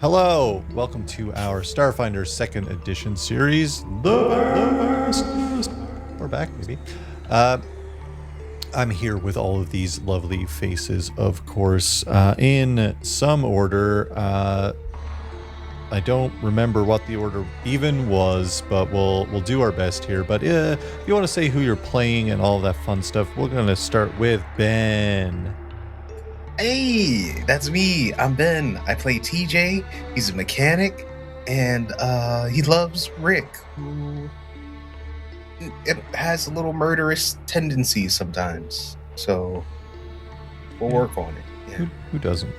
Hello, welcome to our Starfinder 2nd edition series, The Vast. We're back, maybe. I'm here with all of these lovely faces, of course, in some order. I don't remember what the order even was, but we'll do our best here. But if you want to say who you're playing and all that fun stuff, we're going to start with Ben. Hey, that's me. I'm Ben. I play TJ. He's a mechanic, and he loves Rick, who it has a little murderous tendencies sometimes. So we'll work on it. Yeah. Who doesn't?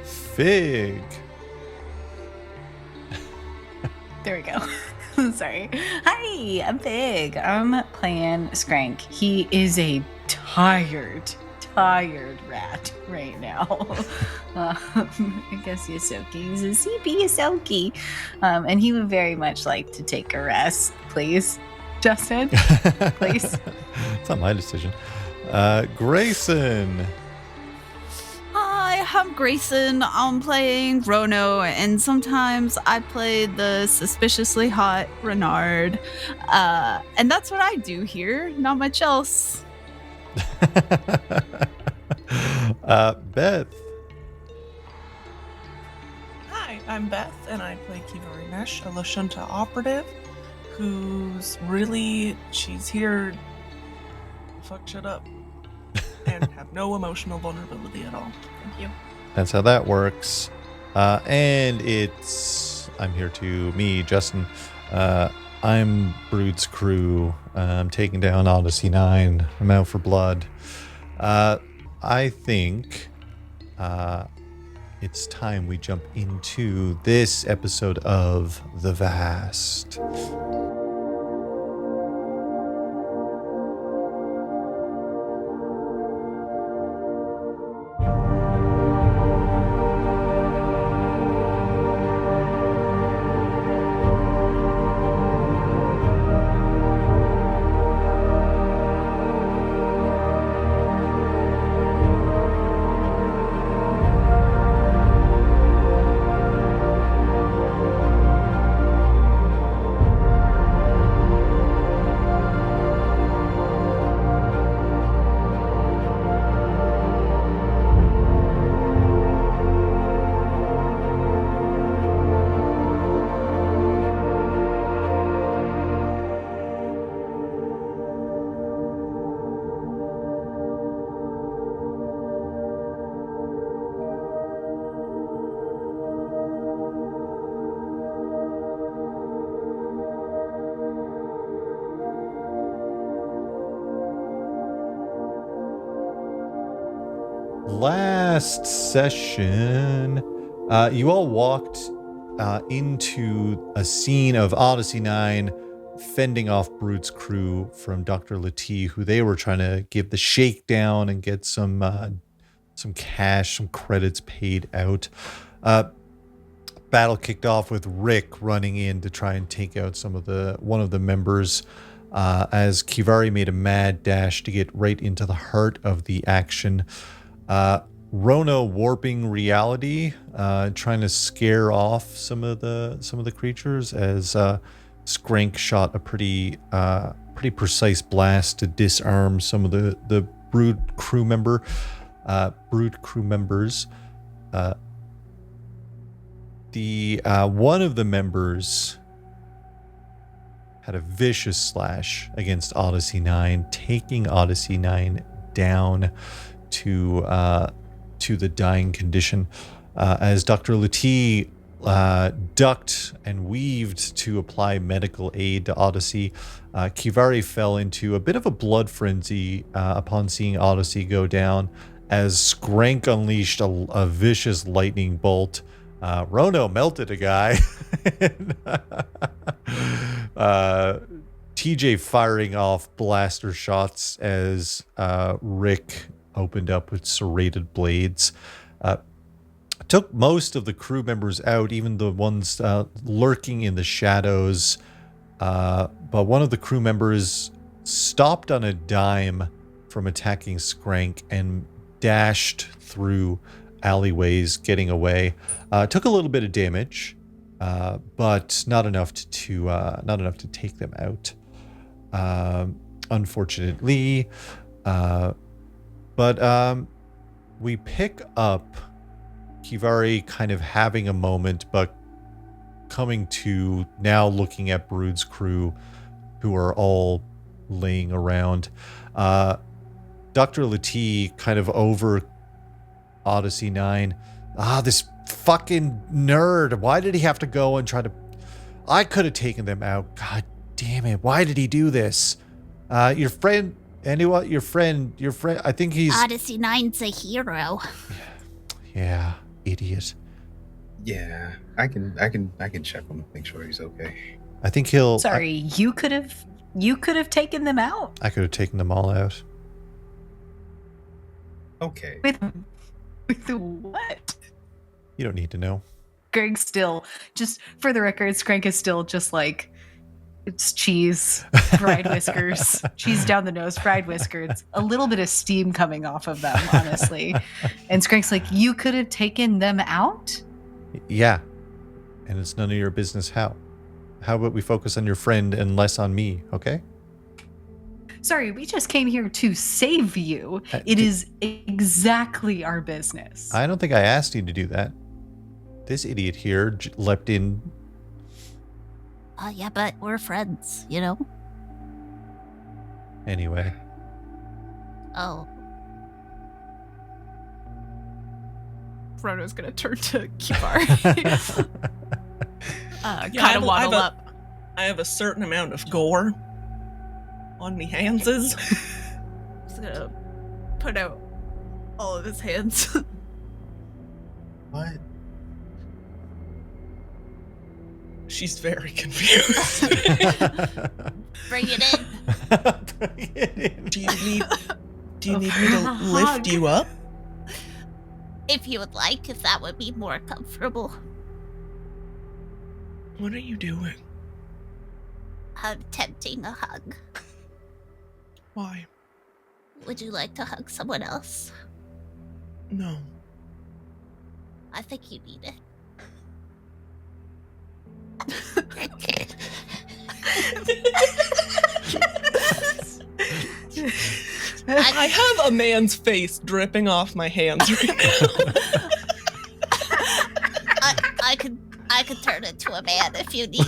Fig. There we go. Sorry. Hi, I'm Fig. I'm playing Skrank. He is a tired rat right now. I guess Yosoki. He's a CP Yosoki. And he would very much like to take a rest. Please, Justin? Please? It's not my decision. Grayson. Hi, I'm Grayson. I'm playing Rono, and sometimes I play the suspiciously hot Renard. And that's what I do here, not much else. Beth. Hi, I'm Beth, and I play Kivari Nesh, a Lashunta operative, she's here to fuck shit up and have no emotional vulnerability at all. Thank you. That's how that works. And I'm here too, me, Justin. I'm Brood's crew. I'm taking down Odyssey 9. I'm out for blood. I think it's time we jump into this episode of The Vast. Last session, you all walked into a scene of Odyssey 9 fending off Brood's crew from Dr. Lati, who they were trying to give the shakedown and get some cash, some credits paid out. Battle kicked off with Rick running in to try and take out one of the members, as Kivari made a mad dash to get right into the heart of the action. Rono warping reality, trying to scare off some of the creatures as Skrank shot a pretty precise blast to disarm some of the brood crew members. One of the members had a vicious slash against Odyssey 9, taking Odyssey 9 down to the dying condition, as Dr. Lati ducked and weaved to apply medical aid to Odyssey. Kivari fell into a bit of a blood frenzy upon seeing Odyssey go down, as Skrank unleashed a vicious lightning bolt. Rono melted a guy. TJ firing off blaster shots as Rick opened up with serrated blades. Took most of the crew members out, even the ones lurking in the shadows. But one of the crew members stopped on a dime from attacking Skrank and dashed through alleyways, getting away. Took a little bit of damage, but not enough to take them out. Unfortunately, but we pick up Kivari kind of having a moment, but coming to now, looking at Brood's crew, who are all laying around. Dr. Lati kind of over Odyssey 9. This fucking nerd. Why did he have to go and try to... I could have taken them out. God damn it. Why did he do this? Your friend... Anyone? Your friend... I think he's... Odyssey 9's a hero. Yeah, idiot. Yeah, I can check him, make sure he's okay. I think he'll... Sorry, you could have taken them out. I could have taken them all out. Okay. With what? You don't need to know. Skrank still, just for the record, Skrank is still just like, it's cheese, fried whiskers, cheese down the nose, fried whiskers, a little bit of steam coming off of them, honestly. And Skrank's like, you could have taken them out? Yeah. And it's none of your business how. How about we focus on your friend and less on me, okay? Sorry, we just came here to save you. It is exactly our business. I don't think I asked you to do that. This idiot here leapt in. Yeah, but we're friends, you know? Anyway. Oh. Rono's gonna turn to Kivar. Yeah, kind of waddle up. I have a certain amount of gore on me handses. He's gonna put out all of his hands. What? She's very confused. Bring it in. Bring it in. Do you need me to lift you up? If you would like, if that would be more comfortable. What are you doing? I'm tempting a hug. Why? Would you like to hug someone else? No. I think you need it. I have a man's face dripping off my hands right now. I could turn into a man if you need. Is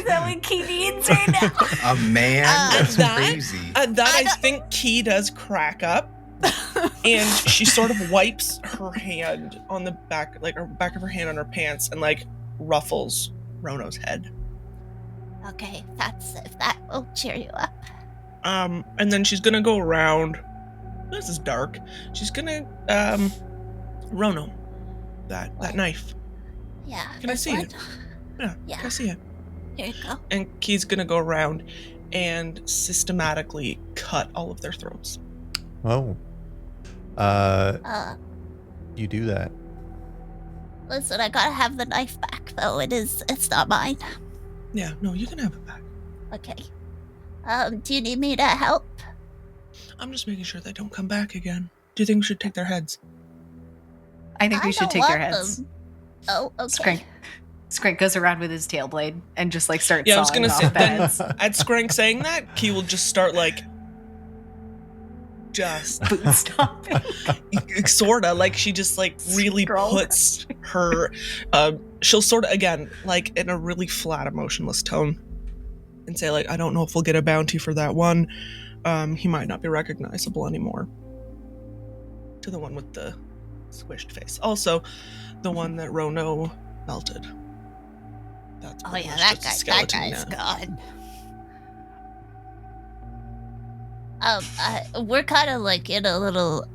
that what Key needs right now? A man? That's crazy. At that, I think Key does crack up, and she sort of wipes her hand on the back, like her back of her hand on her pants, and like ruffles Rono's head. Okay, if that will cheer you up. And then she's gonna go around. This is dark. She's gonna, Rono, that knife. Yeah. Can I see it? Yeah. Can I see it? Here you go. And Key's gonna go around and systematically cut all of their throats. Oh. You do that. Listen, I gotta have the knife back, though. It's not mine. Yeah, no, you can have it back. Okay. Do you need me to help? I'm just making sure they don't come back again. Do you think we should take their heads? I think we should don't take their want heads. them. Oh, okay. Skrank goes around with his tail blade and just like starts Yeah, I was sawing gonna off say, the then heads. at Skrank saying that, Key will just start like, just Boot stomping. sorta, like she just like really Scroll. puts her, she'll sorta, again, like in a really flat, emotionless tone and say like, I don't know if we'll get a bounty for that one. He might not be recognizable anymore. To the one with the squished face. Also, the one that Rono melted. That's Oh pretty yeah, much that just a guy's skeleton now. gone. We're kind of like in a little,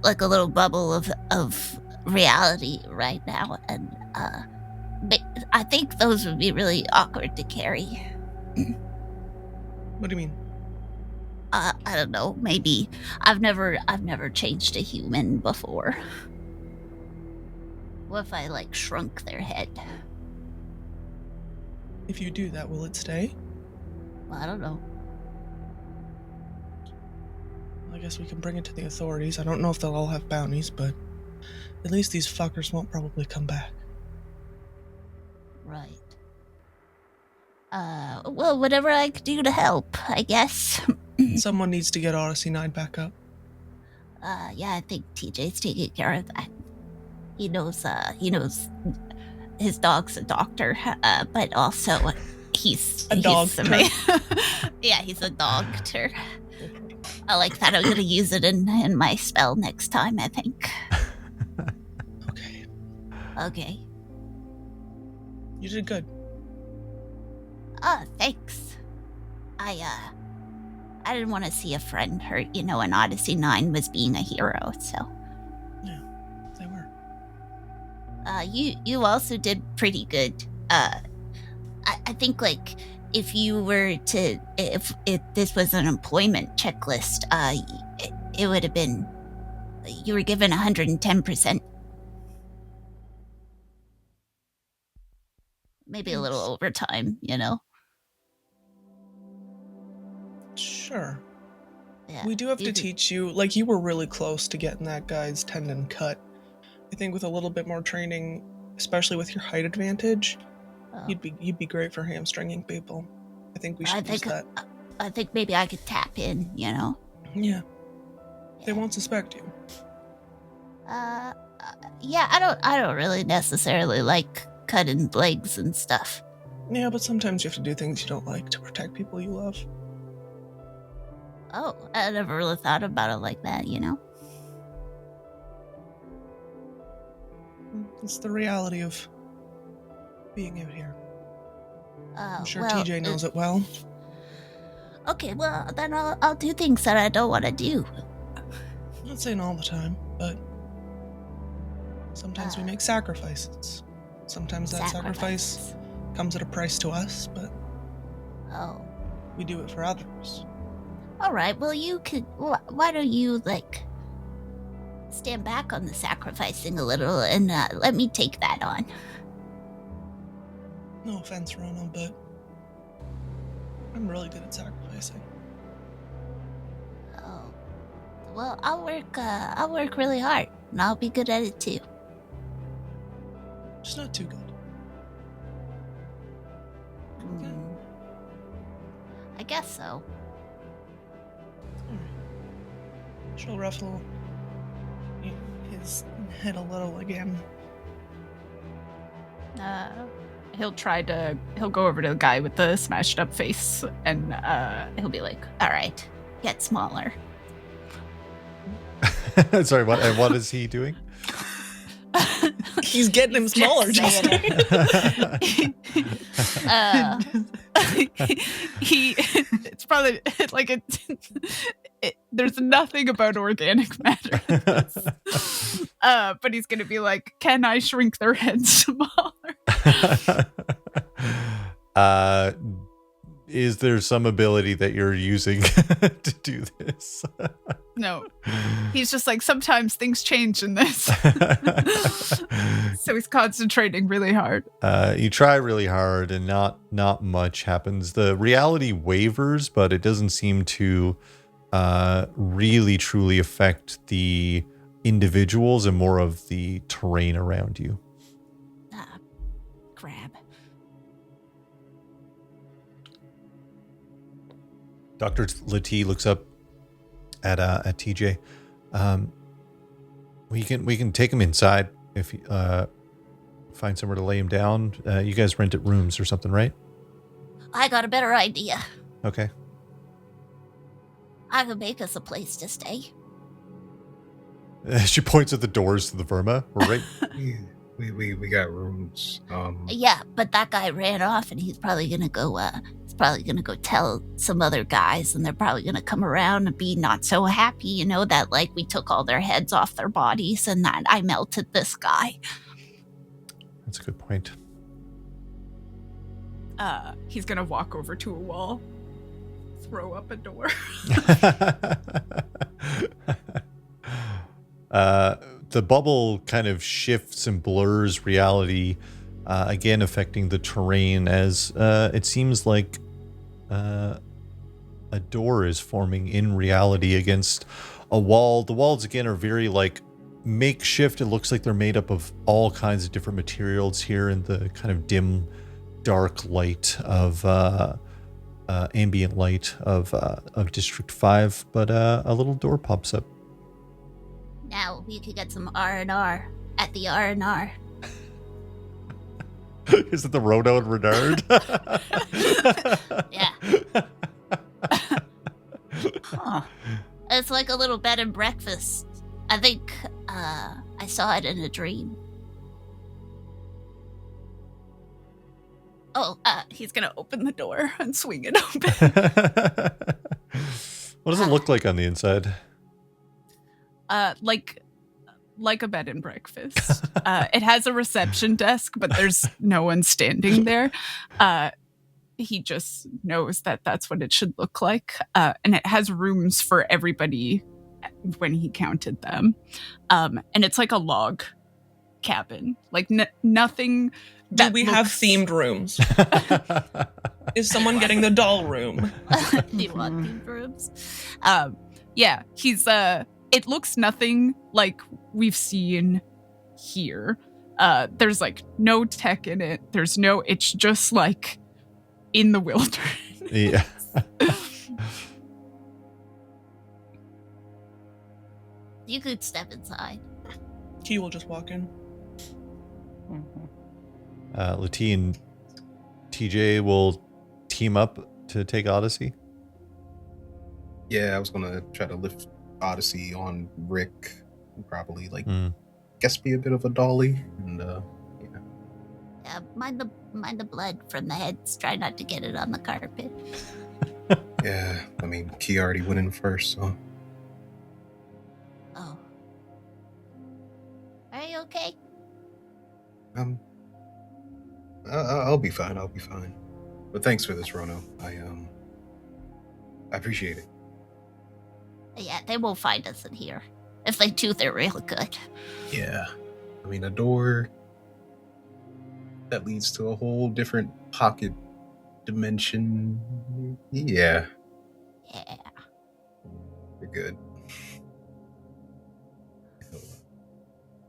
like a little bubble of reality right now, and but I think those would be really awkward to carry. What do you mean? I don't know. Maybe I've never changed a human before. What if I like shrunk their head? If you do that, will it stay? Well, I don't know. I guess we can bring it to the authorities. I don't know if they'll all have bounties, but at least these fuckers won't probably come back. Right. Well, whatever I could do to help, I guess. Someone needs to get Odyssey 9 back up. Yeah, I think TJ's taking care of that. He knows his dog's a doctor, but also he's A doctor. Yeah, he's a doctor. I like that. I'm gonna use it in my spell next time, I think. Okay. Okay. You did good. Thanks. I didn't want to see a friend hurt, and Odyssey 9 was being a hero, so. Yeah, they were. You also did pretty good. I think, like, if you were to, if this was an employment checklist, it would have been, you were given 110%. Maybe a little overtime, Sure. Yeah. We do have to teach you, like, you were really close to getting that guy's tendon cut. I think with a little bit more training, especially with your height advantage, you'd be great for hamstringing people. I think we should use that. I think maybe I could tap in, Yeah. They won't suspect you. Yeah, I don't really necessarily like cutting legs and stuff. Yeah, but sometimes you have to do things you don't like to protect people you love. Oh, I never really thought about it like that, It's the reality of being out here. I'm sure well, TJ knows it well. Okay, well, then I'll do things that I don't want to do. I'm not saying all the time, but sometimes we make sacrifices. Sometimes that sacrifice comes at a price to us, but we do it for others. All right, well, you could. Why don't you, like, stand back on the sacrificing a little and let me take that on? No offense, Rono, but I'm really good at sacrificing. Oh, well, I'll work really hard, and I'll be good at it too. Just not too good. Okay. I guess so. She'll ruffle his head a little again. He'll go over to the guy with the smashed up face and he'll be like, all right, get smaller. Sorry, what? And what is he doing? He's getting him smaller. Just it's probably like there's nothing about organic matter. But he's gonna be like, can I shrink their heads smaller? Is there some ability that you're using to do this? No. He's just like, sometimes things change in this. So he's concentrating really hard. You try really hard and not much happens. The reality wavers, but it doesn't seem to really truly affect the individuals and more of the terrain around you. Crab. Dr. Lati looks up at TJ. We can take him inside if you find somewhere to lay him down. You guys rented rooms or something, right? I got a better idea. Okay. I could make us a place to stay. She points at the doors to the Verma. We're right. We got rooms. Yeah, but that guy ran off, and he's probably gonna go. Go tell some other guys, and they're probably gonna come around and be not so happy, that like we took all their heads off their bodies, and that I melted this guy. That's a good point. He's gonna walk over to a wall, throw up a door. The bubble kind of shifts and blurs reality, again affecting the terrain as it seems like a door is forming in reality against a wall. The walls again are very like makeshift. It looks like they're made up of all kinds of different materials here in the kind of dim, dark light of ambient light of District 5. But a little door pops up. Now we could get some R&R at the R&R. Is it the Rono and Renard? Yeah. Huh. It's like a little bed and breakfast. I think I saw it in a dream. Oh, He's gonna open the door and swing it open. What does it look like on the inside? Like a bed and breakfast. It has a reception desk, but there's no one standing there. He just knows that that's what it should look like. And it has rooms for everybody when he counted them. And it's like a log cabin. Like nothing. Do we have themed rooms? Is someone getting the doll room? Do you want themed rooms? Yeah, he's it looks nothing like we've seen here. There's like no tech in it. It's just like in the wilderness. Yeah. You could step inside. Key will just walk in. Lati and TJ will team up to take Odyssey. Yeah, I was gonna try to lift Odyssey on Rick. Probably guess be a bit of a dolly, and Yeah, mind the blood from the heads. Try not to get it on the carpet. yeah. I mean, Key already went in first, so Oh. Are you okay? I'll be fine. I'll be fine. But thanks for this, Rono. I appreciate it. Yeah, they won't find us in here. If they do, they're real good. Yeah. I mean, a door that leads to a whole different pocket dimension. Yeah, Yeah. you're good.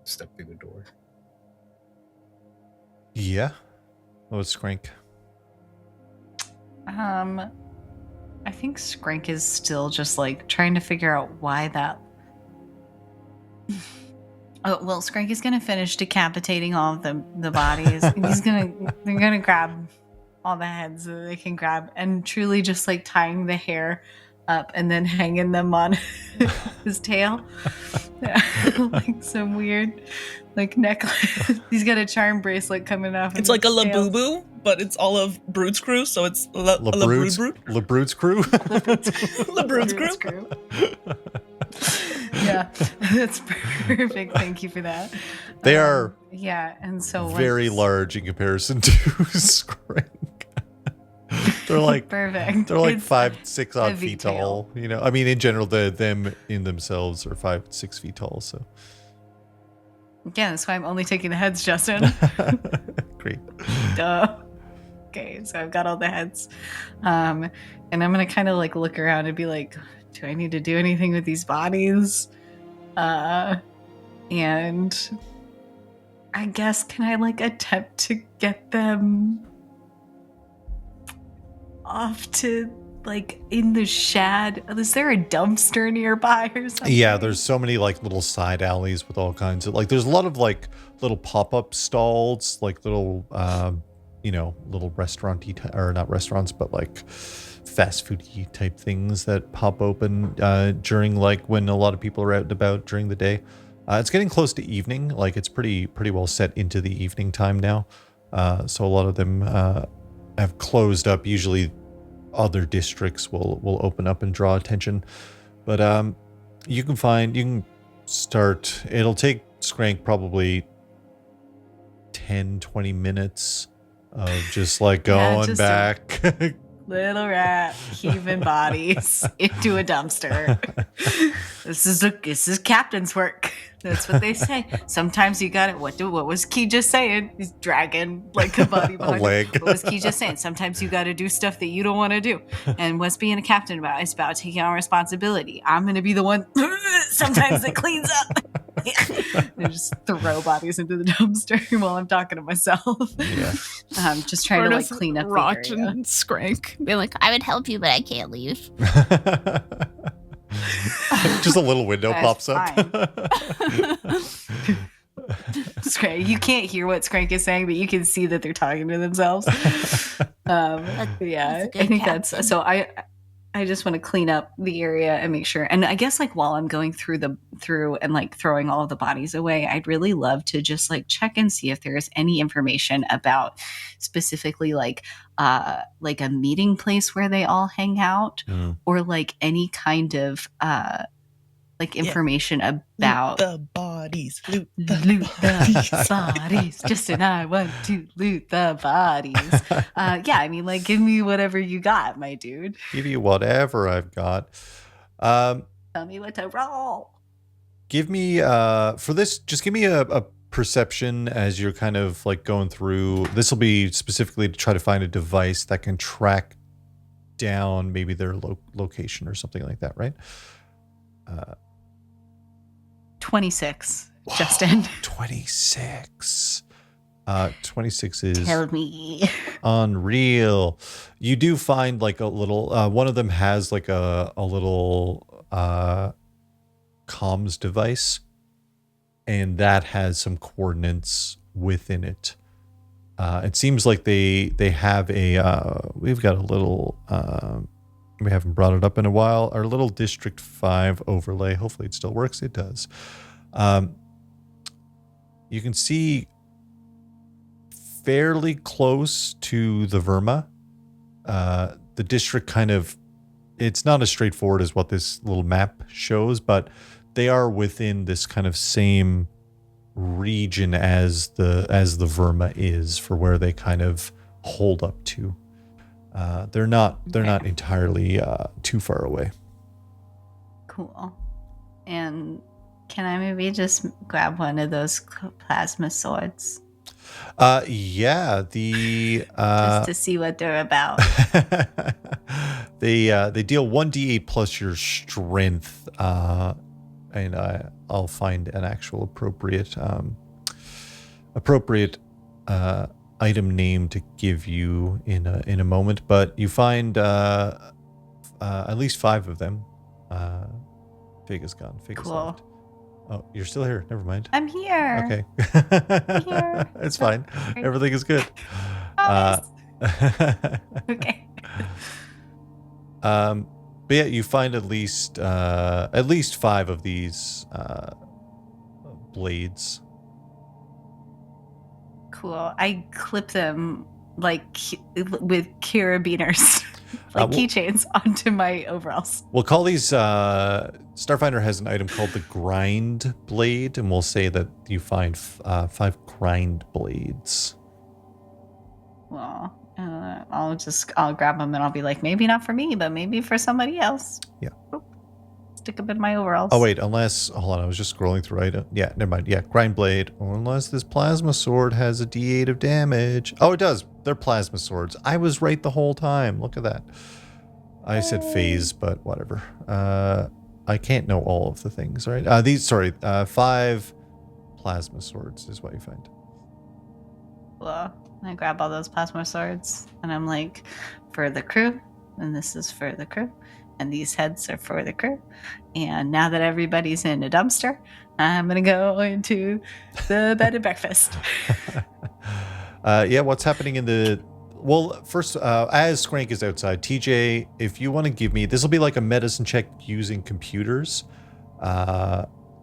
Step through the door. Yeah. Oh, it's Skrank. I think Skrank is still just like trying to figure out why that. Oh well, Skrank is gonna finish decapitating all of the bodies. They're gonna grab all the heads that they can grab and truly just like tying the hair up and then hanging them on his tail. Like some weird like necklace. He's got a charm bracelet coming off. It's like a Labubu, but it's all of Brood's crew, so it's LeBrood's crew? LeBrood's crew. Yeah, that's perfect. Thank you for that. They are yeah, and so very large in comparison to Skrank. They're like perfect. They're like It's 5-6 odd heavy feet tail. tall. You know, I mean, in general, them in themselves are 5-6 feet tall. So Yeah, that's why I'm only taking the heads, Justin. great. Duh. Okay, so I've got all the heads. And I'm gonna kind of like look around and be like, do I need to do anything with these bodies? And I guess can I like attempt to get them off to like in the shad? Is there a dumpster nearby or something? Yeah, there's so many like little side alleys with all kinds of like. There's a lot of like little pop-up stalls, like little, little restaurant-y or not restaurants, but like fast food-y type things that pop open during like when a lot of people are out and about during the day. It's getting close to evening. Like it's pretty well set into the evening time now. So a lot of them have closed up. Usually other districts will open up and draw attention. But you can start. It'll take Skrank probably 10-20 minutes of just like going just back Little rat heaving bodies into a dumpster. This is captain's work. That's what they say. Sometimes you got it. What was Key just saying? He's dragging like a body behind him. What was Key just saying? Sometimes you got to do stuff that you don't want to do. And what's being a captain about? It's about taking on responsibility. I'm going to be the one sometimes that cleans up. They just throw bodies into the dumpster while I'm talking to myself. Yeah. Just trying to like clean up the area. And Skrank. Be like, I would help you, but I can't leave. Just a little window That's pops up. Skrank, you can't hear what Skrank is saying, but you can see that they're talking to themselves. Yeah, I think that's so. I just want to clean up the area and make sure. And I guess like while I'm going through and like throwing all of the bodies away, I'd really love to just like check and see if there's any information about specifically like a meeting place where they all hang out, or like any kind of like information about the bodies. Loot the bodies. Justin, I want to loot the bodies. Yeah, I mean, like, give me whatever you got, my dude. Give you whatever I've got. Tell me what to roll. Give me for this. Just give me a perception as you're kind of like going through. This will be specifically to try to find a device that can track down maybe their location or something like that, right? 26, Justin. 26. 26 is Tell me. unreal. You do find like a little, one of them has like a little comms device, and that has some coordinates within it. It seems like they have we've got a little, we haven't brought it up in a while, our little District 5 overlay. Hopefully it still works. It does. You can see fairly close to the Verma. The district kind of, it's not as straightforward as what this little map shows, but they are within this kind of same region as the Verma is for where they kind of hold up to. They're not entirely too far away. Cool. And can I maybe just grab one of those plasma swords? Yeah, just to see what they're about. They deal 1d8 plus your strength, and I'll find an actual appropriate item name to give you in a moment. But you find at least 5 of them. Fig is gone. Fig is left. Oh, you're still here. Never mind. I'm here. Okay. I'm here. It's fine. Everything is good. Okay. But yeah, you find at least 5 of these blades. Cool. I clip them like with carabiners, like keychains onto my overalls. We'll call these. Starfinder has an item called the grind blade, and we'll say that you find 5 grind blades. Well, I'll grab them and I'll be like, maybe not for me, but maybe for somebody else. Yeah. Oop. Stick them in my overalls. Oh wait, hold on, I was just scrolling through item. Yeah, never mind. Yeah, grind blade. Or unless this plasma sword has a d8 of damage. Oh, it does. They're plasma swords. I was right the whole time. Look at that. I said phase, but whatever. I can't know all of the things, right? 5 plasma swords is what you find. Well, I grab all those plasma swords and I'm like, for the crew, and this is for the crew, and these heads are for the crew. And now that everybody's in a dumpster, I'm gonna go into the bed and breakfast. Yeah, what's happening in the... Well, first, as Skrank is outside, TJ, if you want to give me... This will be like a medicine check using computers.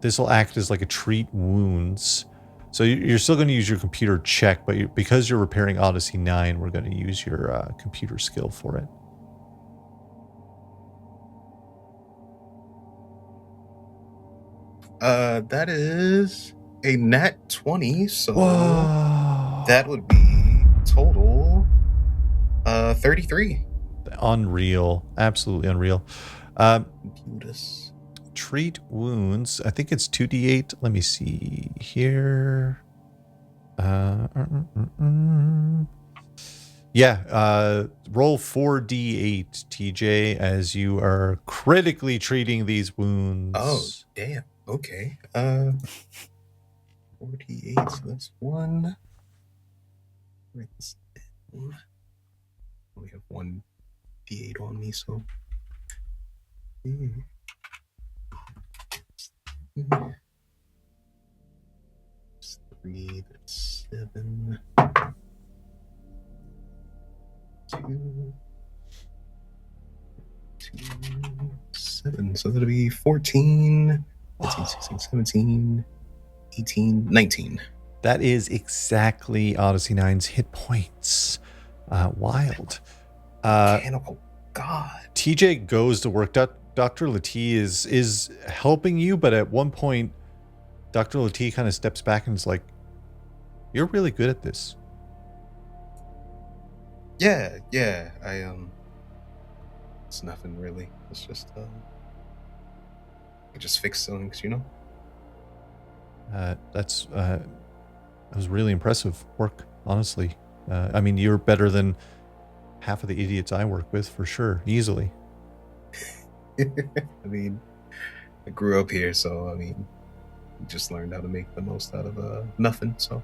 This will act as like a treat wounds. So you're still going to use your computer check, but because you're repairing Odyssey 9, we're going to use your computer skill for it. That is a nat 20, so Whoa. that would be total 33. Unreal. Absolutely unreal. Computers. Treat wounds. I think it's 2d8. Let me see here. Yeah, roll 4d8, TJ, as you are critically treating these wounds. Oh, damn. Okay. 48, so that's 1. Write this down. I only have 1 d8 on me, so. That's 3, that's 7. 2, 7. So that'll be 14, 15, 16, 17, 18, 19. That is exactly Odyssey 9's hit points. Wild. Mechanical God. TJ goes to work. Dr. Lati is helping you, but at one point, Dr. Lati kind of steps back and is like, "You're really good at this." Yeah. It's nothing really. It's just I just fix things, you know. That was really impressive work, honestly. I mean, you're better than half of the idiots I work with, for sure, easily. I mean, I grew up here, so I mean, just learned how to make the most out of nothing. So.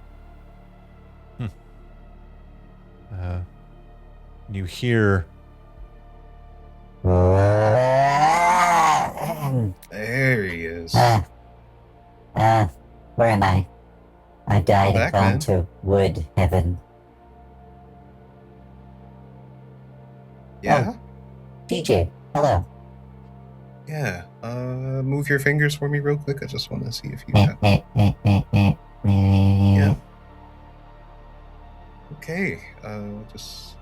You hear. There he is. Where am I? I died and Back, gone man. to wood heaven. Yeah. TJ, hello. Yeah. Move your fingers for me real quick. I just want to see if you have. Yeah. Okay. Just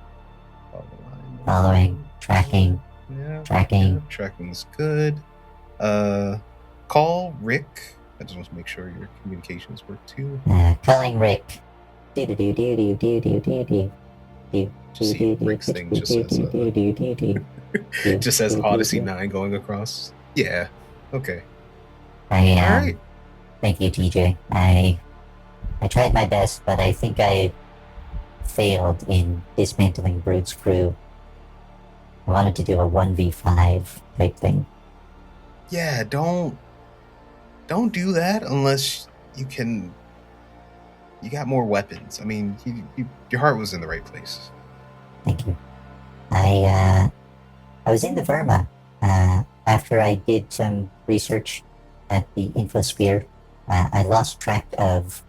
follow the line. Following, tracking, Yeah. tracking. Yeah, tracking's good. Call Rick. I just want to make sure your communications work too. Calling Rick. Do-do-do-do-do-do-do-do. See, Rick's thing just says, just says Odyssey 9 going across. Yeah. Okay. I All right. Thank you, TJ. I tried my best, but I think I failed in dismantling Brood's crew. I wanted to do a 1v5 type thing. Yeah, don't do that unless you can. You got more weapons. I mean, your heart was in the right place. Thank you. I was in the Verma after I did some research at the Infosphere. I lost track of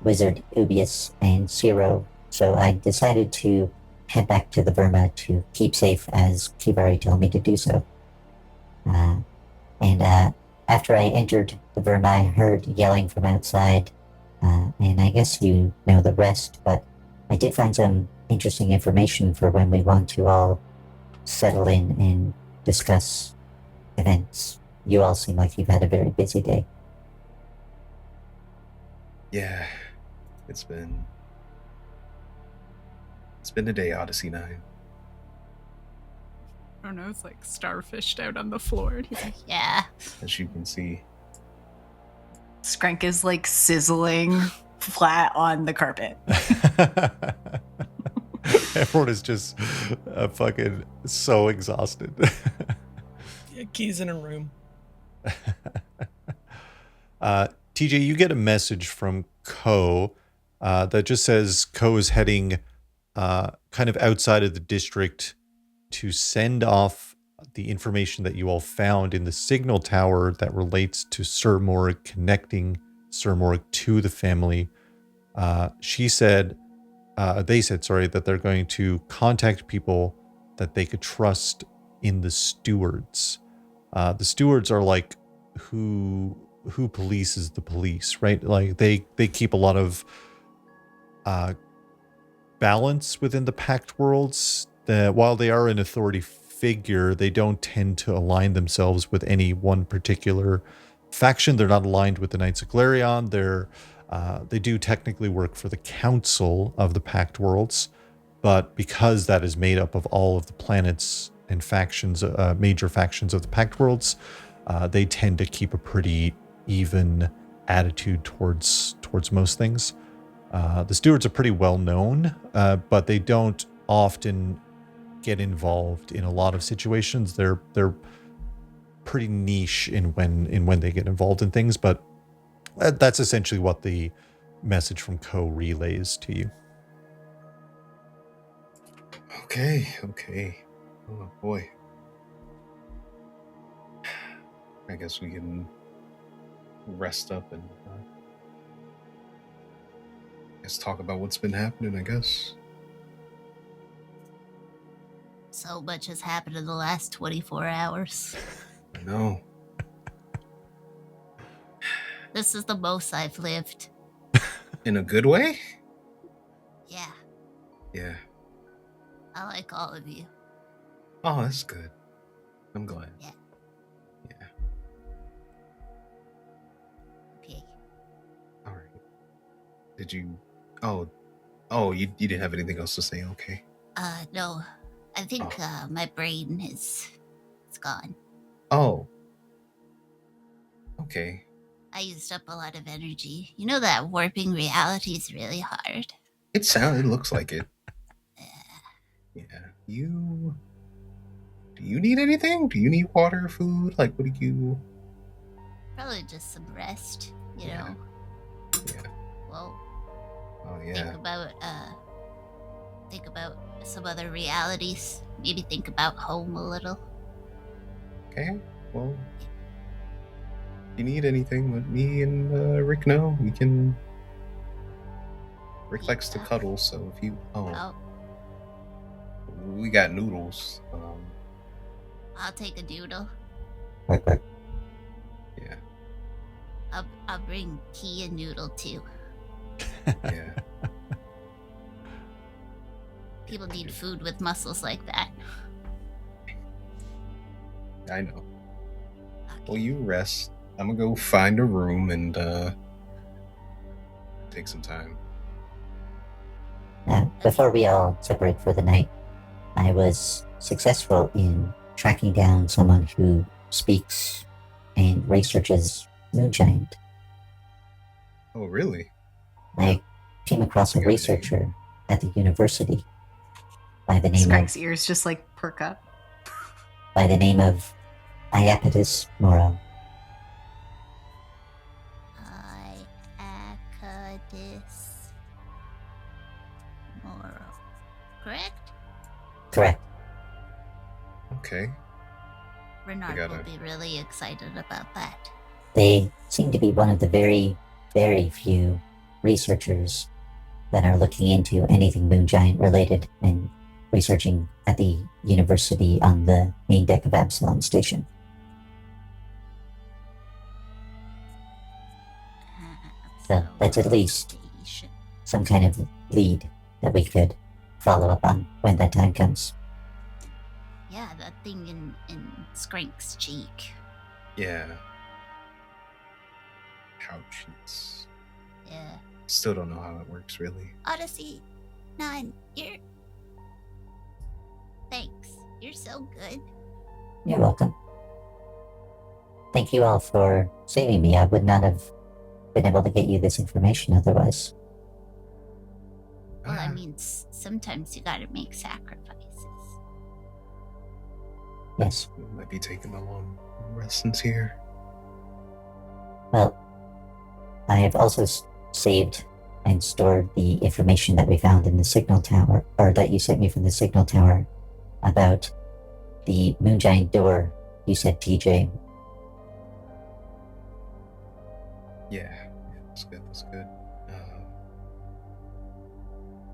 Wizard Ubius and Zero, so I decided to head back to the Verma to keep safe, as Kibari told me to do so. And after I entered the Verma, I heard yelling from outside, and I guess you know the rest, but I did find some interesting information for when we want to all settle in and discuss events. You all seem like you've had a very busy day. Yeah, it's been a day, Odyssey 9. Rono's like starfished out on the floor. And he's like, Yeah. As you can see. Skrank is like sizzling flat on the carpet. Everyone is just fucking so exhausted. Yeah, keys in a room. TJ, you get a message from Ko that just says Ko is heading kind of outside of the district to send off the information that you all found in the signal tower that relates to Sir Morag, connecting Sir Morag to the family. They said, that they're going to contact people that they could trust in the stewards. The stewards are like who polices the police, right? Like they keep a lot of balance within the Pact Worlds. While they are an authority figure, they don't tend to align themselves with any one particular faction. They're not aligned with the Knights of Glarion. They do technically work for the Council of the Pact Worlds, but because that is made up of all of the planets and factions, major factions of the Pact Worlds, they tend to keep a pretty even attitude towards most things. The stewards are pretty well known, but they don't often get involved in a lot of situations. They're pretty niche in when they get involved in things, but that's essentially what the message from Co relays to you. Okay. Oh boy. I guess we can rest up and let's talk about what's been happening, I guess. So much has happened in the last 24 hours. I know. This is the most I've lived. In a good way? Yeah, Yeah. I like all of you. Oh, that's good. I'm glad. Yeah. Yeah. Okay. All right. Did you... Oh, you didn't have anything else to say? Okay. No. I think my brain is... it's gone. Oh. Okay. I used up a lot of energy. You know that warping reality is really hard. It looks like it. Yeah. Do you need anything? Do you need water, food? Like, what do you... Probably just some rest, you Yeah. know? Yeah. Well, Oh, yeah. think about some other realities. Maybe think about home a little. Okay. Well, if you need anything, let me and Rick know. We can... Rick likes to cuddle, so if you... Oh, We got noodles. I'll take a doodle. Quick. Yeah. I'll bring tea and noodle too. Yeah. People need food with muscles like that. I know. Okay. Well, you rest. I'm gonna go find a room and take some time. Before we all separate for the night, I was successful in tracking down someone who speaks and researches Moongiant. Oh, really? I came across a Got it. researcher at the university by the name Skrank's ears just like perk up. of Iapetus Moro. Iacadis Moro. Correct? Correct. Okay. Renard gotta- will be really excited about that. They seem to be one of the very, very few researchers that are looking into anything Moongiant related and researching at the university on the main deck of Absalom Station. So that's at least Station. some kind of lead that we could follow up on when that time comes. Yeah, that thing in Skrank's cheek. Yeah. Couch sheets. Yeah. Still don't know how it works, really. Odyssey 9, Thanks. You're so good. You're welcome. Thank you all for saving me. I would not have been able to get you this information otherwise. Well, I mean, sometimes you gotta make sacrifices. Yes. We might be taking a long rest since here. Well, I have also saved and stored the information that we found in the signal tower, or that you sent me from the signal tower, about the Moongiant door you said, TJ. Yeah, that's good. That's good.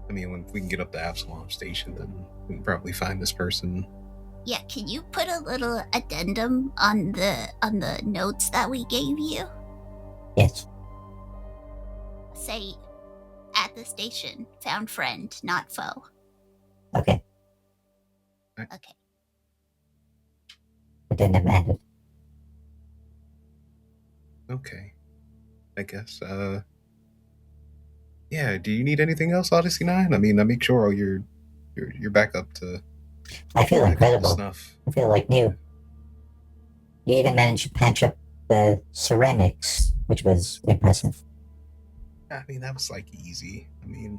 I mean, when we can get up to Absalom Station, then we can probably find this person. Yeah, can you put a little addendum on the notes that we gave you? Yes. Say, at the station, found friend, not foe. Okay. Okay. Addendum added. Okay. I guess, yeah, do you need anything else, Odyssey 9? I mean, I make sure all your You're back up to I feel incredible. snuff. I feel like new. You even managed to patch up the ceramics, which was impressive. I mean, that was like easy. I mean,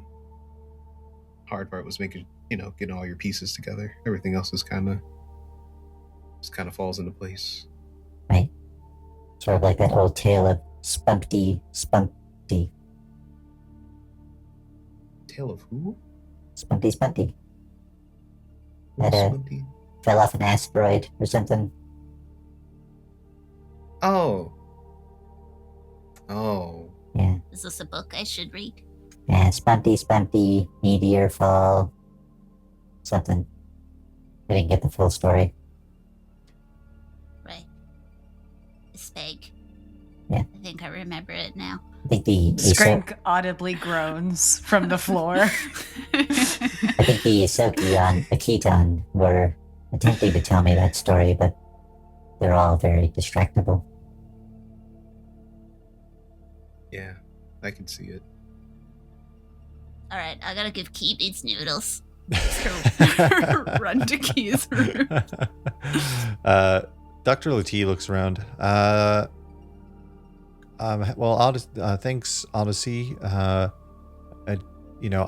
hard part was making, getting all your pieces together. Everything else is kind of falls into place. Right? Sort of like that old tale of Spunky. Tale of who? Spunky. Who's That Spunky? fell off an asteroid or something. Oh. Yeah. Is this a book I should read? Yeah, Spunky, meteor fall, something. I didn't get the full story. Right. Spag. Yeah. I think I remember it now. I think the Skrank audibly groans from the floor. I think the Isoki on Akiton were attempting to tell me that story, but they're all very distractible. Yeah, I can see it. All right, I gotta give Key these noodles. Run to Key's room. Dr. Lati looks around. Thanks, Odyssey. I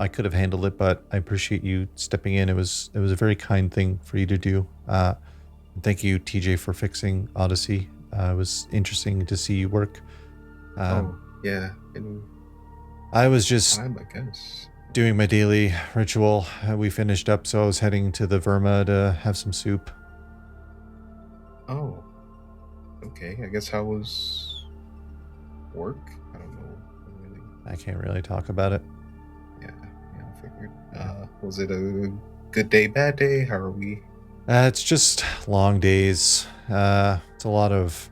could have handled it, but I appreciate you stepping in. It was a very kind thing for you to do. Thank you, TJ, for fixing Odyssey. It was interesting to see you work. Yeah. I was just I guess. doing my daily ritual. We finished up, so I was heading to the Verma to have some soup. Oh. Okay, I guess how was work? I don't know. Really. I can't really talk about it. Yeah, I figured. Was it a good day, bad day? How are we? It's just long days. It's a lot of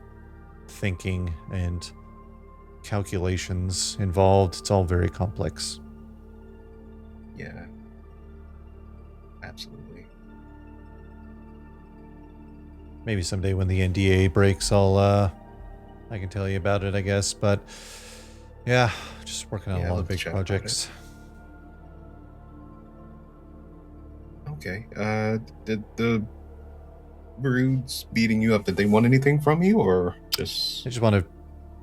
thinking and calculations involved. It's all very complex. Yeah. Absolutely. Maybe someday when the NDA breaks, I can tell you about it, I guess. But yeah, just working on a lot of big projects. Okay. Did the broods beating you up, did they want anything from you, or just... They just wanted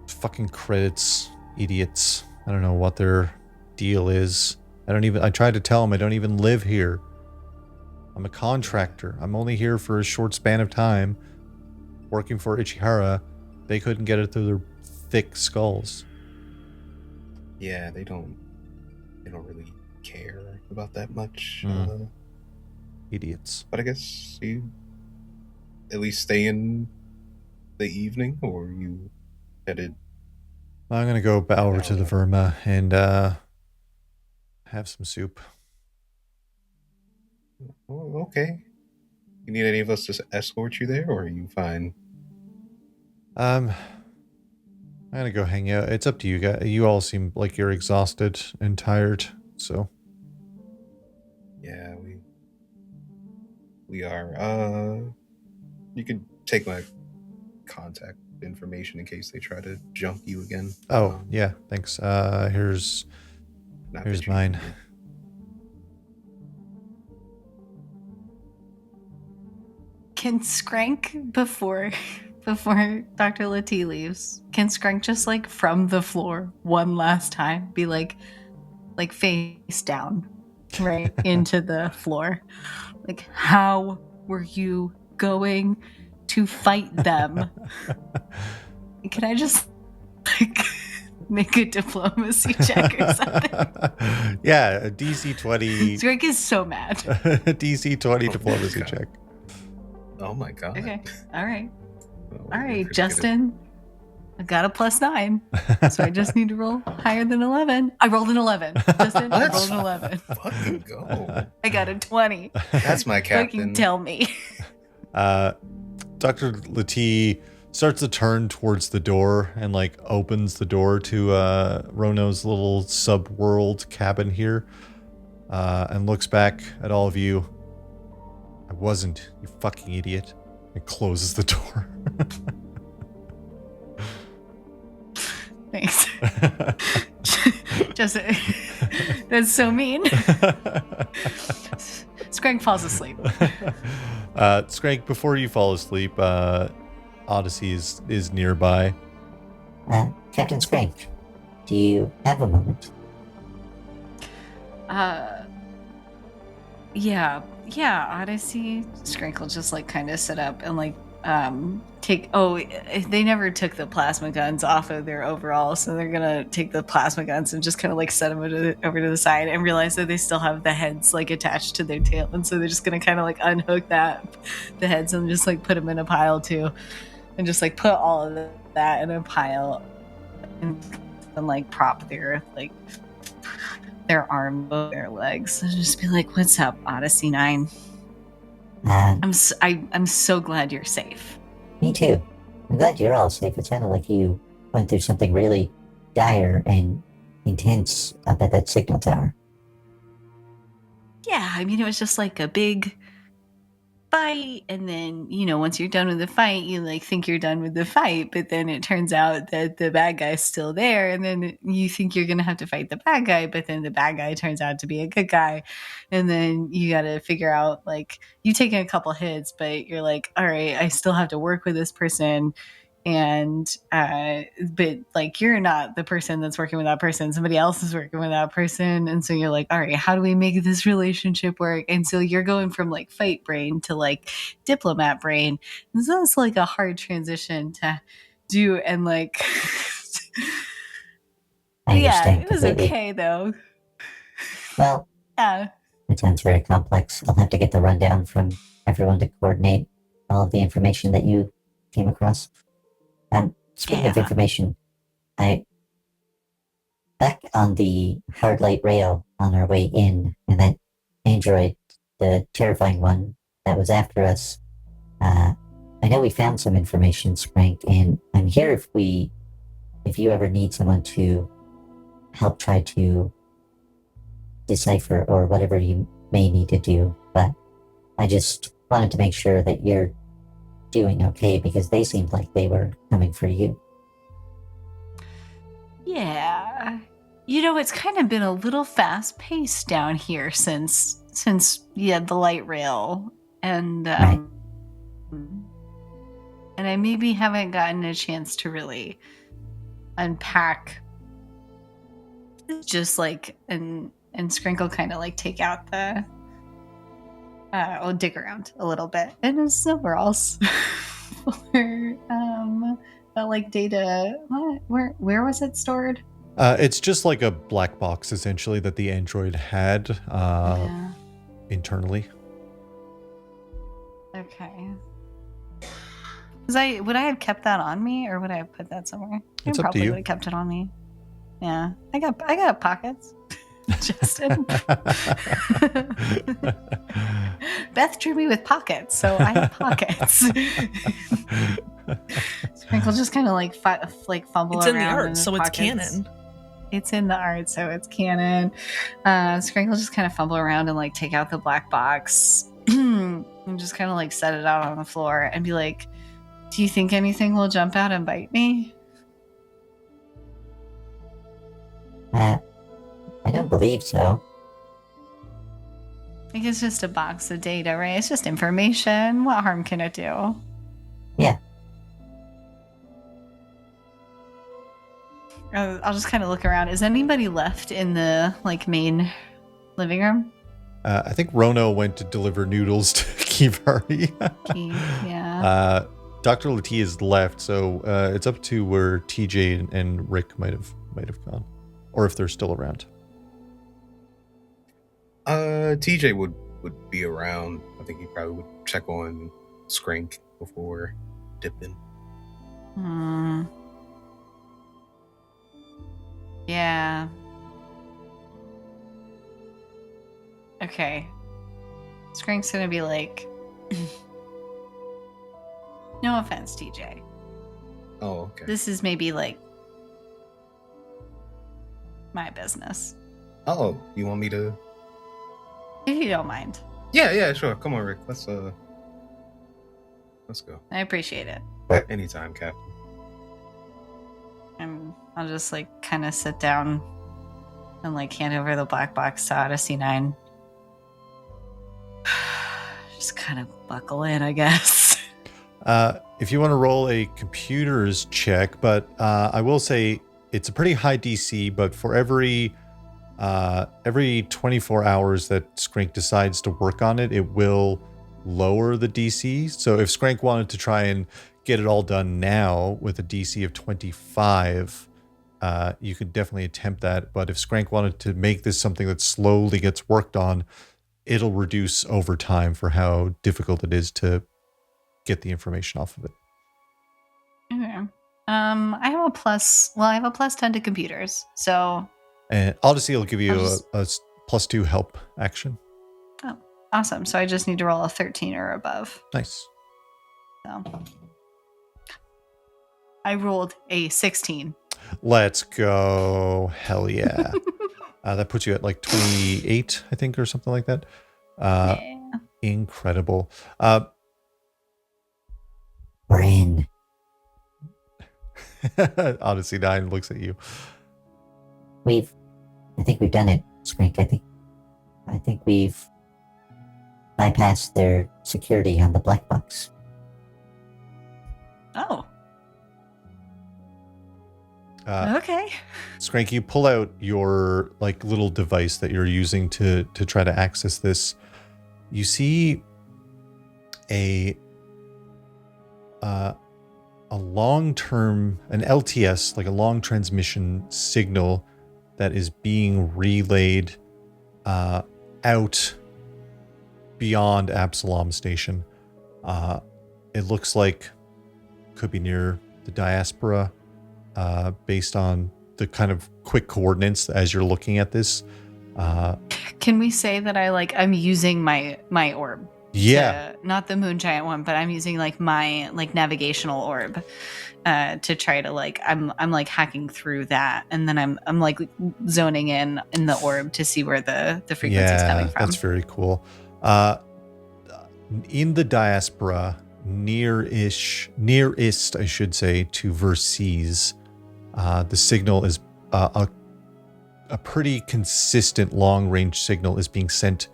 fucking credits, idiots. I don't know what their deal is. I tried to tell them I don't even live here. I'm a contractor. I'm only here for a short span of time, working for Ichihara. They couldn't get it through their thick skulls. Yeah, they don't really care about that much. Idiots. But I guess you at least stay in the evening, or you headed... I'm gonna go over to the Verma and have some soup. Oh, okay. You need any of us to escort you there, or are you fine? I'm gonna go hang out. It's up to you guys. You all seem like you're exhausted and tired, so. Yeah, we are. You can take my contact information in case they try to jump you again. Oh, yeah, thanks. Here's mine. Can Skrank, before Dr. Lati leaves, can Skrank just like from the floor one last time be like face down right into the floor? Like, how were you going to fight them? Can I just like make a diplomacy check or something? Yeah, a DC 20. Skrank is so mad. DC 20 diplomacy check. Oh my god. Okay. All right. Well, All right, we're Justin. I got a +9, so I just need to roll higher than 11. I rolled an 11. Justin, I rolled an 11. Fucking go. I got a 20. That's my captain. Fucking tell me. Dr. Lati starts to turn towards the door and like opens the door to Rono's little sub-world cabin here, and looks back at all of you. I wasn't, you fucking idiot. And closes the door. Thanks. Just that's so mean. Skrank falls asleep. Skrank, before you fall asleep, Odyssey is nearby. Captain Skrank, do you have a moment? Yeah, Odyssey. Skrank will just like kind of sit up and like take. Oh, they never took the plasma guns off of their overalls, so they're gonna take the plasma guns and just kind of like set them over to the side and realize that they still have the heads like attached to their tail, and so they're just gonna kind of like unhook the heads and just like put them in a pile too, and just like put all of that in a pile and like prop their arm over their legs and just be like, "What's up, Odyssey 9? I'm so glad you're safe." Me too. I'm glad you're all safe. It sounded like you went through something really dire and intense up at that signal tower. Yeah, I mean, it was just like a big fight, and then once you're done with the fight, you like think you're done with the fight, but then it turns out that the bad guy's still there, and then you think you're gonna have to fight the bad guy, but then the bad guy turns out to be a good guy, and then you got to figure out like you taking a couple hits, but you're like, all right, I still have to work with this person. And but like you're not the person that's working with that person, somebody else is working with that person, and so you're like, all right, how do we make this relationship work? And so you're going from like fight brain to like diplomat brain, and so it's like a hard transition to do. And like I yeah, understand it was completely. okay though. Well, Yeah, it sounds very complex. I'll have to get the rundown from everyone to coordinate all of the information that you came across. Speaking of Yeah. information, back on the hard light rail on our way in, and that android, the terrifying one that was after us, I know we found some information, Skrank, and I'm here if you ever need someone to help try to decipher or whatever you may need to do, but I just wanted to make sure that you're doing okay because they seemed like they were coming for you. yeah. It's kind of been a little fast paced down here since the light rail, and Right. and I maybe haven't gotten a chance to really unpack just like and Sprinkle kind of like take out the or dig around a little bit in his overalls for like data. Where was it stored? It's just like a black box essentially that the android had Yeah. internally. Okay. Would I have kept that on me, or would I have put that somewhere? It's I up to probably you. would have kept it on me. Yeah, I got pockets. Justin. Beth drew me with pockets, so I have pockets. Sprinkle just kind of like fumble It's around in the art, his so it's pockets. canon. It's in the art, so it's canon. Sprinkle just kind of fumble around and like take out the black box and just kind of like set it out on the floor and be like, "Do you think anything will jump out and bite me?" I don't believe so. I think it's just a box of data, right? It's just information. What harm can it do? Yeah. I'll just kind of look around. Is anybody left in the like main living room? I think Rono went to deliver noodles to Kivari. Yeah. Dr. Lati is left, so it's up to where TJ and Rick might have gone, or if they're still around. TJ would be around. I think he probably would check on Skrank before dipping. Yeah. Okay. Skrank's gonna be like, no offense, TJ. Oh, okay. This is maybe like my business. Oh, you want me to? If you don't mind. Yeah, sure. Come on, Rick. Let's go. I appreciate it. Anytime, Captain. I'll just like kind of sit down and like hand over the black box to Odyssey 9. Just kind of buckle in, I guess. If you want to roll a computer's check, but I will say it's a pretty high DC, but for every 24 hours that Skrank decides to work on it, it will lower the DC. So if Skrank wanted to try and get it all done now with a DC of 25, you could definitely attempt that. But if Skrank wanted to make this something that slowly gets worked on, it'll reduce over time for how difficult it is to get the information off of it. Okay. I have a plus. Well, I have a plus 10 to computers, so. And Odyssey will give you a +2 help action. Oh, awesome! So I just need to roll a 13 or above. Nice. So I rolled a 16. Let's go! Hell yeah! That puts you at like 28, I think, or something like that. Yeah. Incredible. We're in. Odyssey 9 looks at you. I think we've done it, Skrank. I think we've bypassed their security on the black box. Oh. Okay. Skrank, you pull out your like little device that you're using to try to access this. You see a long-term, an LTS, like a long transmission signal that is being relayed out beyond Absalom Station. It looks like could be near the diaspora, based on the kind of quick coordinates as you're looking at this. Can we say that I'm using my orb? Yeah. Not the moon giant one, but I'm using like my navigational orb to try to I'm like hacking through that, and then I'm like zoning in the orb to see where the frequency's coming from. That's very cool. In the diaspora, nearest, I should say, to Verces, the signal is a pretty consistent long-range signal is being sent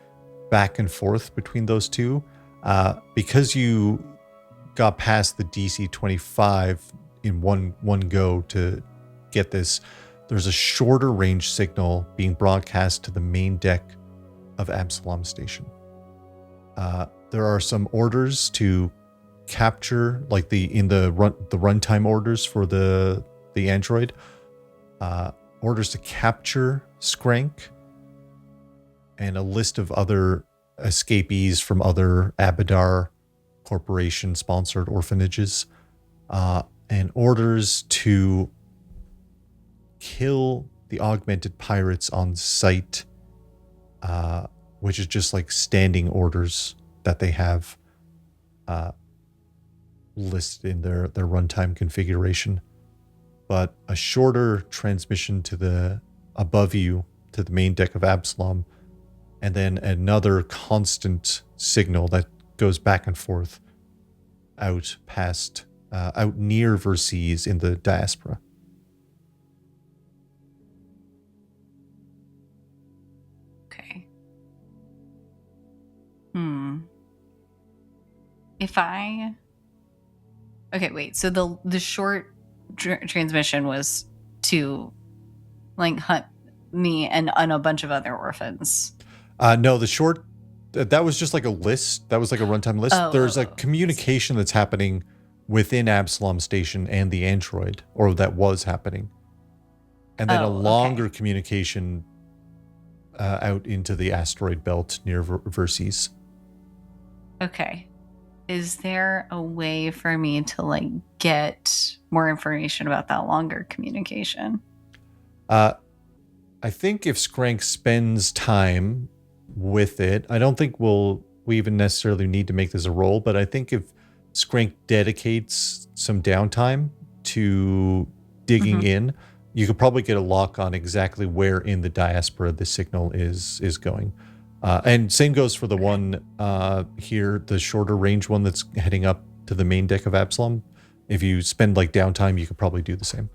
back and forth between those two. Because you got past the DC 25 in one go to get this, there's a shorter range signal being broadcast to the main deck of Absalom Station. There are some orders to capture, like the runtime orders for the android, orders to capture Skrank, and a list of other escapees from other Abadar Corporation sponsored orphanages, and orders to kill the augmented pirates on site, which is just like standing orders that they have listed in their runtime configuration. But a shorter transmission to the above you to the main deck of Absalom, and then another constant signal that goes back and forth out past, out near Verces in the diaspora. Okay. Okay, wait. So the short transmission was to hunt me and a bunch of other orphans. No, the short, that was just like a list. That was like a runtime list. There's a communication that's happening within Absalom Station and the android, or that was happening. And then a longer communication out into the asteroid belt near Verces. Okay. Is there a way for me to get more information about that longer communication? I think if Skrank spends time with it, I don't think we even necessarily need to make this a roll, but I think if Skrank dedicates some downtime to digging in, you could probably get a lock on exactly where in the diaspora the signal is going. And same goes for the one here, the shorter range one that's heading up to the main deck of Absalom. If you spend downtime, you could probably do the same.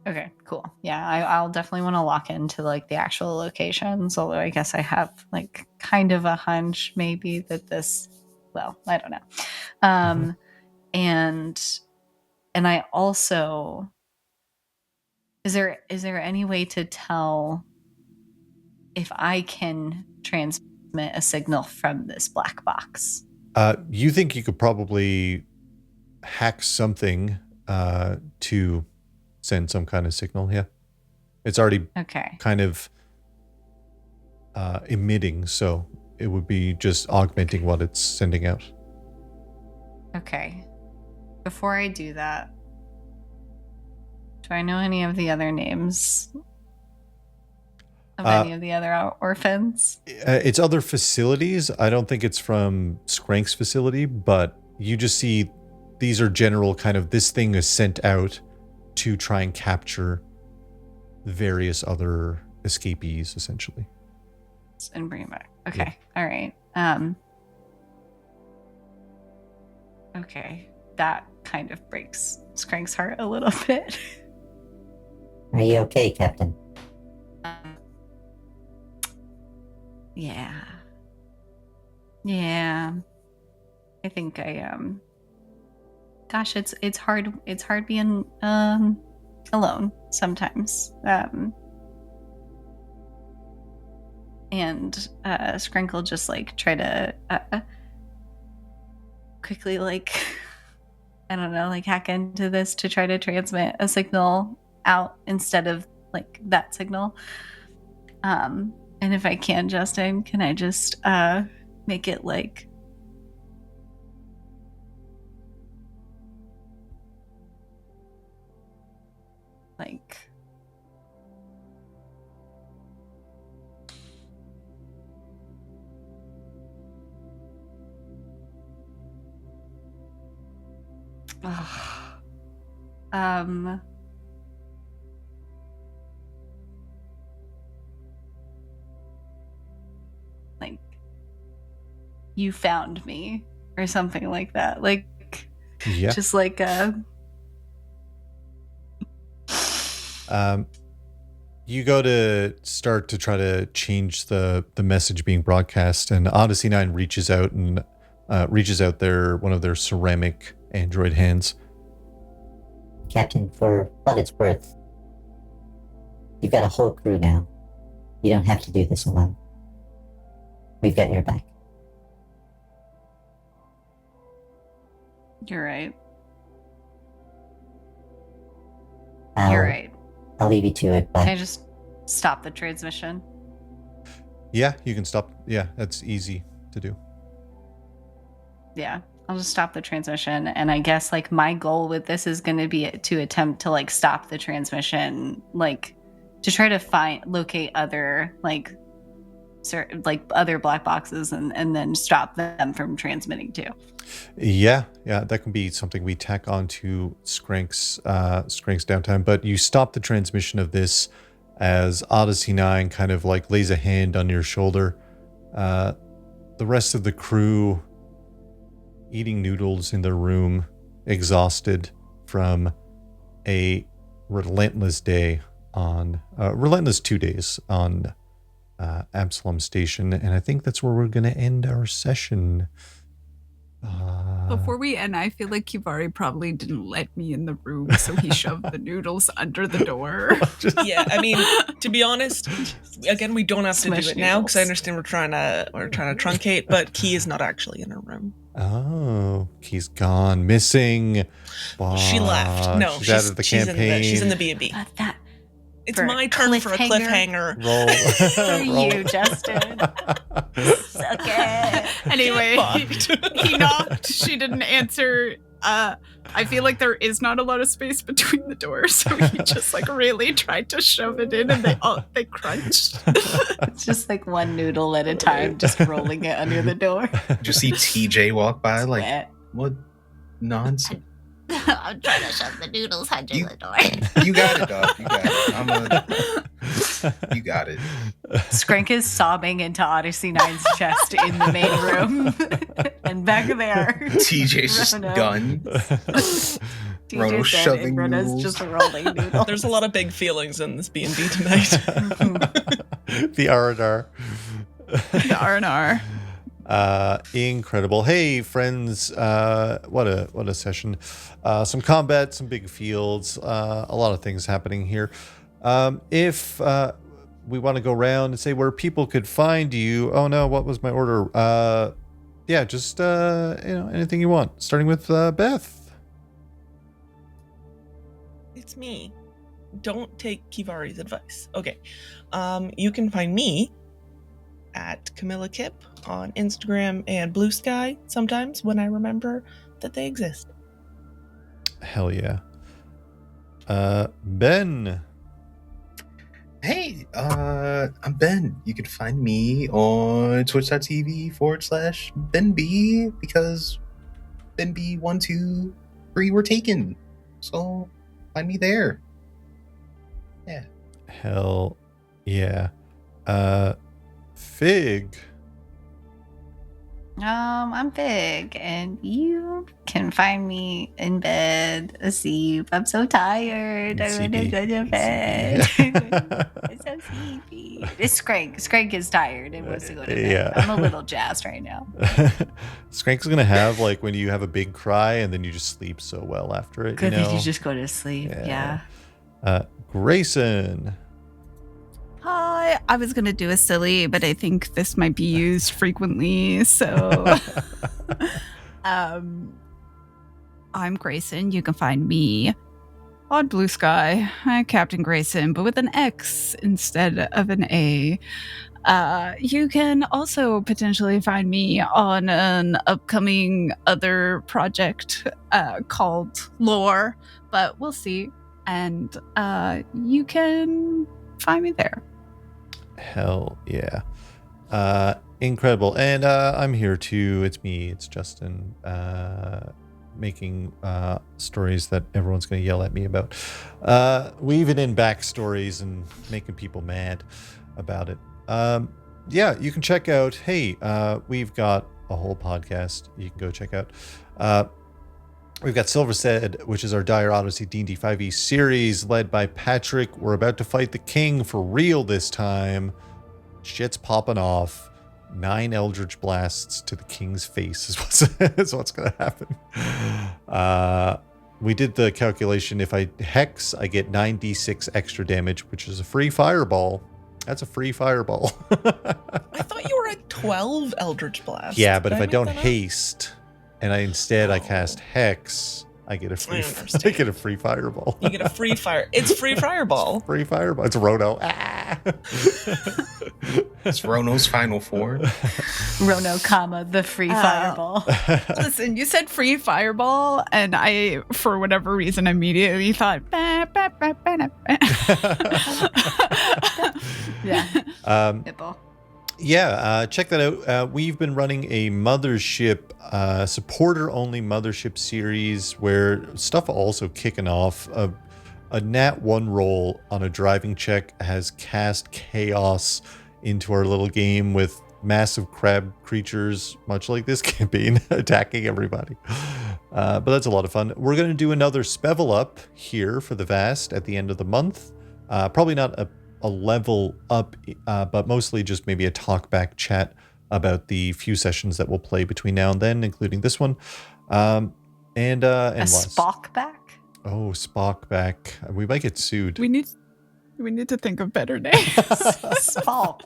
Okay, cool. Yeah, I'll definitely want to lock into like the actual locations. Although I guess I have like kind of a hunch maybe that this. Well, I don't know. And I also. Is there any way to tell if I can transmit a signal from this black box? You think you could probably hack something to send some kind of signal? Yeah, it's already Okay. kind of emitting, so it would be just augmenting what it's sending out. Okay. Before I do that, do I know any of the other names of any of the other orphans? It's other facilities. I don't think it's from Skrank's facility, but you just see these are general kind of, this thing is sent out to try and capture various other escapees, essentially. And bring it back. Okay. Yeah. All right. Okay. That kind of breaks Skrank's heart a little bit. Are you okay, Captain? Yeah. Yeah. I think I gosh, it's hard being alone sometimes. And Skrank will just like try to quickly like I don't know, like hack into this to try to transmit a signal out instead of like that signal. And if I can, Justin, can I just make it like like you found me or something like that, like Yeah. just like you go to start to try to change the message being broadcast, and Odyssey 9 reaches out and one of their ceramic android hands. Captain, for what it's worth, you've got a whole crew now. You don't have to do this alone. We've got your back. You're right. You're You're right. I'll leave you to it, but Can I just stop the transmission? Yeah, you can stop. Yeah, that's easy to do. Yeah, I'll just stop the transmission. And I guess like my goal with this is going to be to attempt to like stop the transmission, like to try to locate other like other black boxes and then stop them from transmitting too. Yeah, that can be something we tack onto Skrank's downtime. But you stop the transmission of this as Odyssey 9 kind of like lays a hand on your shoulder. The rest of the crew eating noodles in their room, exhausted from a relentless 2 days on Absalom Station, and I think that's where we're going to end our session. Before we end, I feel like Kivari probably didn't let me in the room, so he shoved the noodles under the door. Yeah, I mean, to be honest, again, we don't have to do it now because I understand we're trying to truncate, but Key is not actually in her room. Oh, Key's gone, missing. She left. No, she's out of the campaign. She's in the B&B. It's my turn for a cliffhanger. Roll. For you, Justin. Okay. Anyway, he knocked. She didn't answer. I feel like there is not a lot of space between the doors, so he just like really tried to shove it in, and they crunched. It's just like one noodle at a time, just rolling it under the door. Just see TJ walk by, like, what nonsense? I'm trying to shove the noodles under the door. You got it, dog. You got it. You got it. Skrank is sobbing into Odyssey 9's chest in the main room. And back there, TJ's just Rono. done. Rono TJ said shoving Rona's noodles. just rolling noodles. There's a lot of big feelings in this B&B tonight. The R&R. The R&R. Incredible. Hey friends, what a session. Some combat, some big fields, a lot of things happening here. If we want to go around and say where people could find you. Oh no, what was my order? Yeah, just anything you want, starting with Beth. It's me. Don't take Kivari's advice. Okay. You can find me at Camilla Kip on Instagram and Blue Sky sometimes when I remember that they exist. Hell yeah. Ben. Hey, I'm Ben. You can find me on twitch.tv/BenB because BenB 1, 2, 3 were taken. So find me there. Yeah. Hell yeah. Fig. I'm Fig, and you can find me in bed asleep. I'm so tired. I want to go to bed. It's so sleepy. It's Skrank. Skrank is tired and wants to go to bed. Yeah. I'm a little jazzed right now. Skrank's gonna have like when you have a big cry and then you just sleep so well after it. Good you know? that you just go to sleep. Yeah. Grayson. Hi. I was going to do a silly, but I think this might be used frequently. So I'm Grayson. You can find me on Blue Sky. Captain Grayson, but with an X instead of an A. You can also potentially find me on an upcoming other project called Lore, but we'll see. And you can find me there. Hell yeah. Incredible. And I'm here too. It's me. It's Justin. Making stories that everyone's going to yell at me about. Weaving in backstories and making people mad about it. Yeah, you can check out, hey, we've got a whole podcast you can go check out. We've got Silvistead, which is our Dire Odyssey D&D 5e series led by Patrick. We're about to fight the king for real this time. Shit's popping off. 9 Eldritch Blasts to the king's face is what's going to happen. We did the calculation. If I hex, I get 9d6 extra damage, which is a free fireball. That's a free fireball. I thought you were at 12 Eldritch Blasts. Yeah, but Did if I make don't that up? haste and I cast hex, I get a free understand. I get a free fireball. You get a free fire. It's free fireball. Free fireball. It's Rono. Ah! It's Rono's final form. Rono, the free fireball. Listen, you said free fireball, and I, for whatever reason, immediately thought, bah, bah, bah, bah, bah, bah. Yeah. Nipple. Yeah, check that out. We've been running a mothership, supporter-only mothership series where stuff also kicking off. A nat 1 roll on a driving check has cast chaos into our little game with massive crab creatures, much like this campaign, attacking everybody. But that's a lot of fun. We're going to do another Spevel Up here for the Vast at the end of the month. Probably not a level up, but mostly just maybe a talk back chat about the few sessions that we'll play between now and then, including this one. And A less. Spock back? Oh, Spock back. We might get sued. We need to think of better names. Spock. Spalk.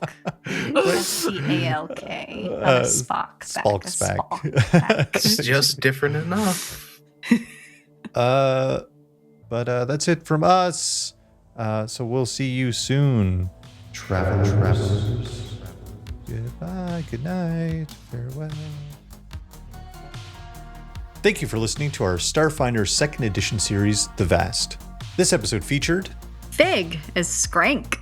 Not a Spock back. Spock's a back. Spock back. It's just different enough. But that's it from us. So we'll see you soon, travelers. Goodbye, good night, farewell. Thank you for listening to our Starfinder 2nd Edition series, The Vast. This episode featured Fig as Skrank.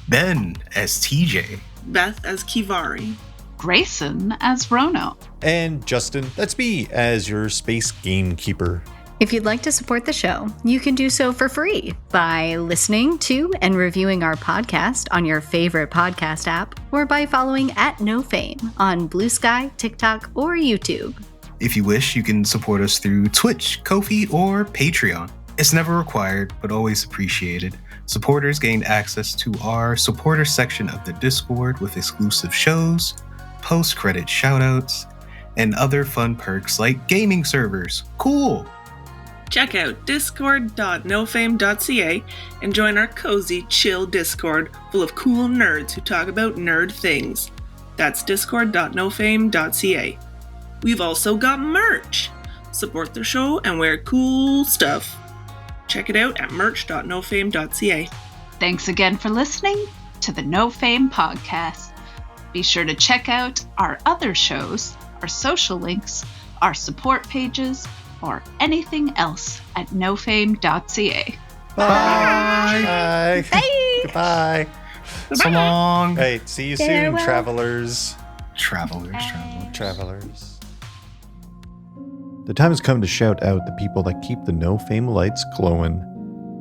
Ben as TJ. Beth as Kivari. Grayson as Rono. and Justin, that's me, as your space gamekeeper. If you'd like to support the show, you can do so for free by listening to and reviewing our podcast on your favorite podcast app, or by following @nofame on Blue Sky, TikTok, or YouTube. If you wish, you can support us through Twitch, Ko-fi, or Patreon. It's never required, but always appreciated. Supporters gain access to our supporter section of the Discord with exclusive shows, post-credit shoutouts, and other fun perks like gaming servers. Cool! Check out discord.nofame.ca and join our cozy, chill Discord full of cool nerds who talk about nerd things. That's discord.nofame.ca. We've also got merch. Support the show and wear cool stuff. Check it out at merch.nofame.ca. Thanks again for listening to the No Fame podcast. Be sure to check out our other shows, our social links, our support pages, or anything else at nofame.ca. Bye. Bye. Goodbye. So long. Hey, see you soon, Farewell. travelers. Travelers. The time has come to shout out the people that keep the No Fame lights glowing.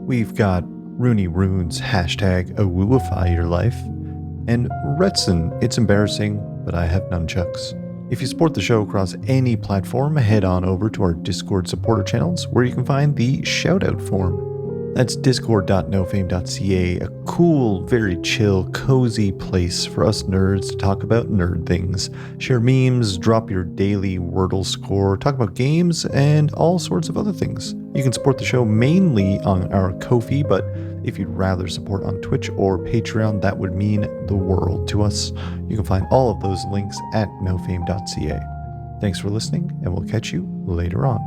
We've got Rooney Runes, hashtag awooify your life, and Retson, it's embarrassing, but I have nunchucks. If you support the show across any platform, head on over to our Discord supporter channels where you can find the shoutout form. That's discord.nofame.ca, a cool, very chill, cozy place for us nerds to talk about nerd things, share memes, drop your daily Wordle score, talk about games, and all sorts of other things. You can support the show mainly on our Ko-fi, but if you'd rather support on Twitch or Patreon, that would mean the world to us. You can find all of those links at nofame.ca. Thanks for listening, and we'll catch you later on.